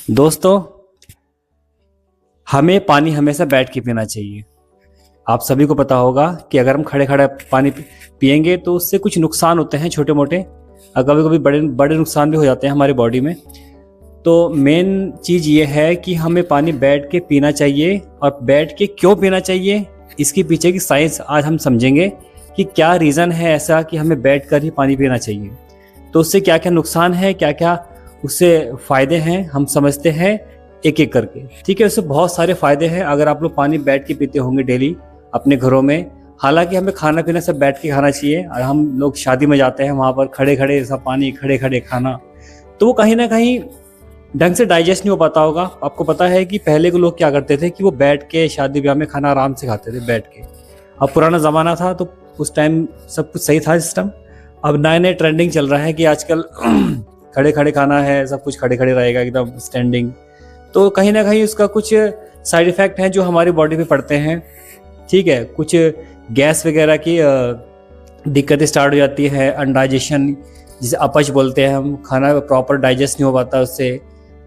दोस्तों, हमें पानी हमेशा बैठ के पीना चाहिए। आप सभी को पता होगा कि अगर हम खड़े खड़े पानी पिएंगे तो उससे कुछ नुकसान होते हैं छोटे मोटे, और कभी कभी बड़े बड़े नुकसान भी हो जाते हैं हमारी बॉडी में। तो मेन चीज़ ये है कि हमें पानी बैठ के पीना चाहिए, और बैठ के क्यों पीना चाहिए इसके पीछे की साइंस आज हम समझेंगे कि क्या रीज़न है ऐसा कि हमें बैठ कर ही पानी पीना चाहिए। तो उससे क्या क्या नुकसान है, क्या क्या उससे फ़ायदे हैं, हम समझते हैं एक एक करके। ठीक है, उससे बहुत सारे फ़ायदे हैं अगर आप लोग पानी बैठ के पीते होंगे डेली अपने घरों में। हालांकि हमें खाना पीना सब बैठ के खाना चाहिए, और हम लोग शादी में जाते हैं वहाँ पर खड़े खड़े सब पानी खड़े खड़े खाना, तो वो कहीं ना कहीं ढंग से डाइजेस्ट नहीं हो पाता होगा। आपको पता है कि पहले के लोग क्या करते थे कि वो बैठ के शादी ब्याह में खाना आराम से खाते थे बैठ के। अब पुराना ज़माना था तो उस टाइम सब कुछ सही था सिस्टम। अब नए नए ट्रेंडिंग चल रहा है कि आजकल खड़े खड़े खाना है, सब कुछ खड़े खड़े रहेगा एकदम स्टैंडिंग। तो कहीं ना कहीं उसका कुछ साइड इफ़ेक्ट हैं जो हमारी बॉडी पे पड़ते हैं। ठीक है, कुछ गैस वगैरह की दिक्कतें स्टार्ट हो जाती है, अनडाइजेशन जिसे अपच बोलते हैं हम, खाना प्रॉपर डाइजेस्ट नहीं हो पाता उससे।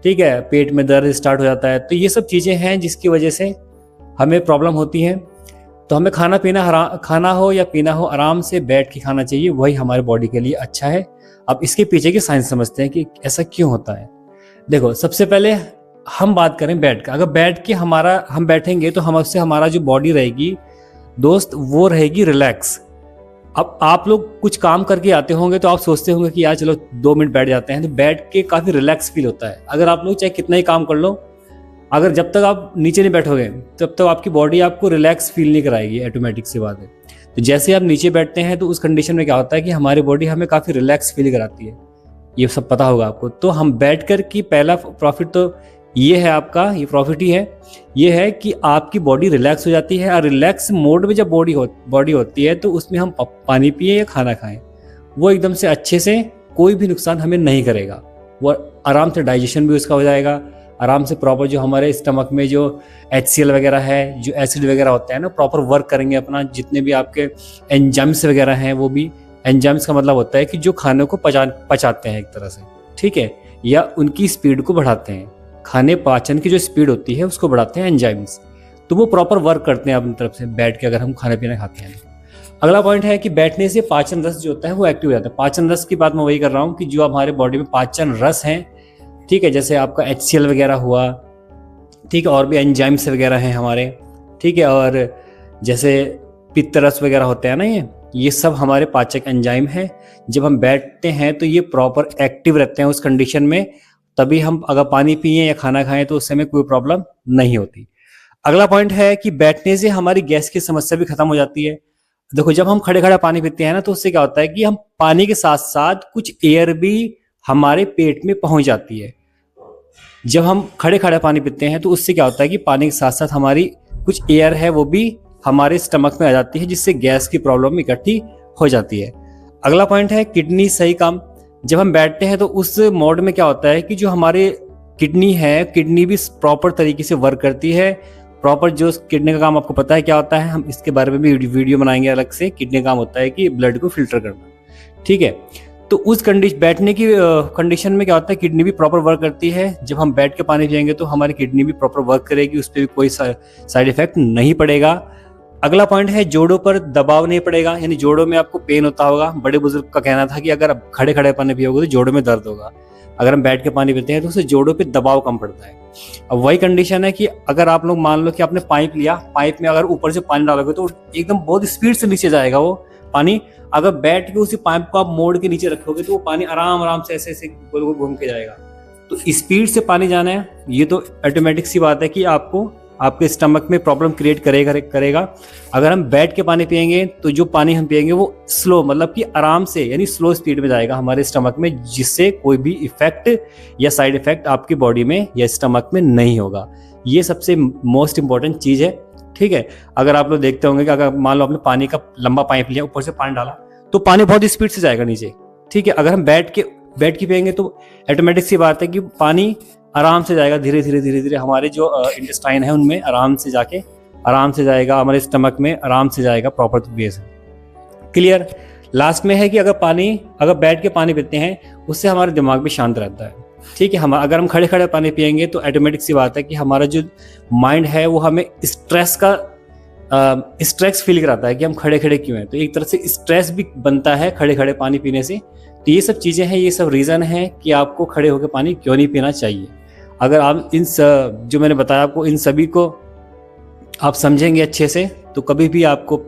ठीक है, पेट में दर्द स्टार्ट हो जाता है। तो ये सब चीज़ें हैं जिसकी वजह से हमें प्रॉब्लम होती है। तो हमें खाना हो या पीना हो आराम से बैठ के खाना चाहिए, वही हमारे बॉडी के लिए अच्छा है। अब इसके पीछे की साइंस समझते हैं कि ऐसा क्यों होता है। देखो, सबसे पहले हम बात करें बैठ का। अगर बैठ के हम बैठेंगे तो हमसे हमारा जो बॉडी रहेगी दोस्त, वो रहेगी रिलैक्स। अब आप लोग कुछ काम करके आते होंगे तो आप सोचते होंगे कि यार चलो 2 मिनट बैठ जाते हैं, तो बैठ के काफ़ी रिलैक्स फील होता है। अगर आप लोग चाहे कितना ही काम कर लो, अगर जब तक आप नीचे नहीं बैठोगे तब तक आपकी बॉडी आपको रिलैक्स फील नहीं कराएगी, ऑटोमेटिक सी बात है। तो जैसे आप नीचे बैठते हैं तो उस कंडीशन में क्या होता है कि हमारी बॉडी हमें काफ़ी रिलैक्स फील कराती है। ये सब पता होगा आपको। तो हम बैठ कर की पहला प्रॉफिट तो ये है आपका, ये प्रॉफिट ही है, ये है कि आपकी बॉडी रिलैक्स हो जाती है। और रिलैक्स मोड में जब बॉडी होती है तो उसमें हम पानी पिए या खाना खाएं, वो एकदम से अच्छे से कोई भी नुकसान हमें नहीं करेगा। वो आराम से डाइजेशन भी उसका हो जाएगा, आराम से प्रॉपर जो हमारे स्टमक में जो HCl वगैरह है, जो एसिड वगैरह होता है ना, प्रॉपर वर्क करेंगे अपना। जितने भी आपके एंजाइम्स वगैरह हैं, वो भी, एंजाइम्स का मतलब होता है कि जो खाने को पचाते हैं एक तरह से, ठीक है, या उनकी स्पीड को बढ़ाते हैं। खाने पाचन की जो स्पीड होती है उसको बढ़ाते हैं एंजाइम्स। तो वो प्रॉपर वर्क करते हैं अपनी तरफ से बैठ के अगर हम खाना पीना खाते हैं। अगला पॉइंट है कि बैठने से पाचन रस जो होता है वो एक्टिव हो जाता है। पाचन रस की बात मैं वही कर रहा हूँ कि जो हमारे बॉडी में पाचन रस हैं, ठीक है, जैसे आपका HCl वगैरह हुआ, ठीक है, और भी एंजाइम्स वगैरह हैं हमारे, ठीक है, और जैसे पित्त रस वगैरह होते हैं ना, ये सब हमारे पाचक एंजाइम हैं। जब हम बैठते हैं तो ये प्रॉपर एक्टिव रहते हैं उस कंडीशन में, तभी हम अगर पानी पिए या खाना खाएं तो उससे हमें कोई प्रॉब्लम नहीं होती। अगला पॉइंट है कि बैठने से हमारी गैस की समस्या भी खत्म हो जाती है। देखो, जब हम खड़े खड़े पानी पीते हैं ना तो उससे क्या होता है कि हम पानी के साथ साथ कुछ एयर भी हमारे पेट में पहुंच जाती है। जब हम खड़े खड़े पानी पीते हैं तो उससे क्या होता है कि पानी के साथ साथ हमारी कुछ एयर है वो भी हमारे स्टमक में आ जाती है, जिससे गैस की प्रॉब्लम इकट्ठी हो जाती है। अगला पॉइंट है किडनी सही काम। जब हम बैठते हैं तो उस मोड में क्या होता है कि जो हमारे किडनी है, किडनी भी प्रॉपर तरीके से वर्क करती है। प्रॉपर जो किडनी का काम आपको पता है क्या होता है, हम इसके बारे में भी वीडियो बनाएंगे अलग से। किडनी का काम होता है कि ब्लड को फिल्टर करना, ठीक है। तो उस बैठने की कंडीशन में क्या होता है, किडनी भी प्रॉपर वर्क करती है। जब हम बैठ के पानी पिएंगे तो हमारी किडनी भी प्रॉपर वर्क करेगी, उस पर भी कोई साइड इफेक्ट नहीं पड़ेगा। अगला पॉइंट है जोड़ों पर दबाव नहीं पड़ेगा, यानी जोड़ों में आपको पेन होता होगा। बड़े बुजुर्ग का कहना था कि अगर आप खड़े खड़े पानी पियोगे तो जोड़ों में दर्द होगा। अगर हम बैठ के पानी पीते हैं तो उससे जोड़ों पे दबाव कम पड़ता है। अब वही कंडीशन है कि अगर आप लोग मान लो कि आपने पाइप लिया, पाइप में अगर ऊपर से पानी डालोगे तो एकदम बहुत स्पीड से नीचे जाएगा वो पानी। अगर बैठ के उसी पाइप को आप मोड़ के नीचे रखोगे तो वो पानी आराम आराम से ऐसे ऐसे गोल गोल घूम के जाएगा। तो स्पीड से पानी जाना है, ये तो ऑटोमेटिक सी बात है कि आपको आपके स्टमक में प्रॉब्लम क्रिएट करेगा। अगर हम बैठ के पानी पिएंगे तो जो पानी हम पिएंगे वो स्लो, मतलब कि आराम से, यानी स्लो स्पीड में जाएगा हमारे स्टमक में, जिससे कोई भी इफेक्ट या साइड इफेक्ट आपकी बॉडी में या स्टमक में नहीं होगा। ये सबसे मोस्ट इंपॉर्टेंट चीज़ है, ठीक है। अगर आप लोग देखते होंगे कि अगर मान लो आपने पानी का लंबा पाइप लिया, ऊपर से पानी डाला तो पानी बहुत स्पीड से जाएगा नीचे, ठीक है। अगर हम बैठ के पिएंगे तो ऑटोमेटिक सी बात है कि पानी आराम से जाएगा, धीरे धीरे हमारे जो इंटेस्टाइन है उनमें आराम से जाएगा, हमारे स्टमक में आराम से जाएगा प्रॉपर वे से। क्लियर। लास्ट में है कि अगर बैठ के पानी पीते हैं उससे हमारा दिमाग भी शांत रहता है। ठीक है। हम अगर हम खड़े खड़े पानी पियेंगे तो ऑटोमेटिक सी बात है कि हमारा जो माइंड है वो हमें स्ट्रेस फील कराता है कि हम खड़े खड़े क्यों हैं। तो एक तरह से स्ट्रेस भी बनता है खड़े खड़े पानी पीने से। तो ये सब चीज़ें हैं, ये सब रीज़न है कि आपको खड़े होकर पानी क्यों नहीं पीना चाहिए। अगर आप जो मैंने बताया आपको, इन सभी को आप समझेंगे अच्छे से तो कभी भी आपको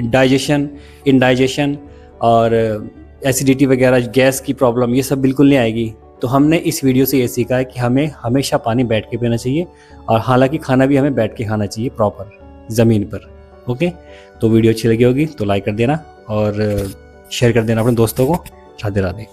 डाइजेशन, इंडाइजेशन और एसिडिटी वगैरह, गैस की प्रॉब्लम, ये सब बिल्कुल नहीं आएगी। तो हमने इस वीडियो से ये सीखा है कि हमें हमेशा पानी बैठ के पीना चाहिए, और हालांकि खाना भी हमें बैठ के खाना चाहिए प्रॉपर ज़मीन पर। ओके, तो वीडियो अच्छी लगी होगी तो लाइक कर देना और शेयर कर देना अपने दोस्तों को। राधे राधे।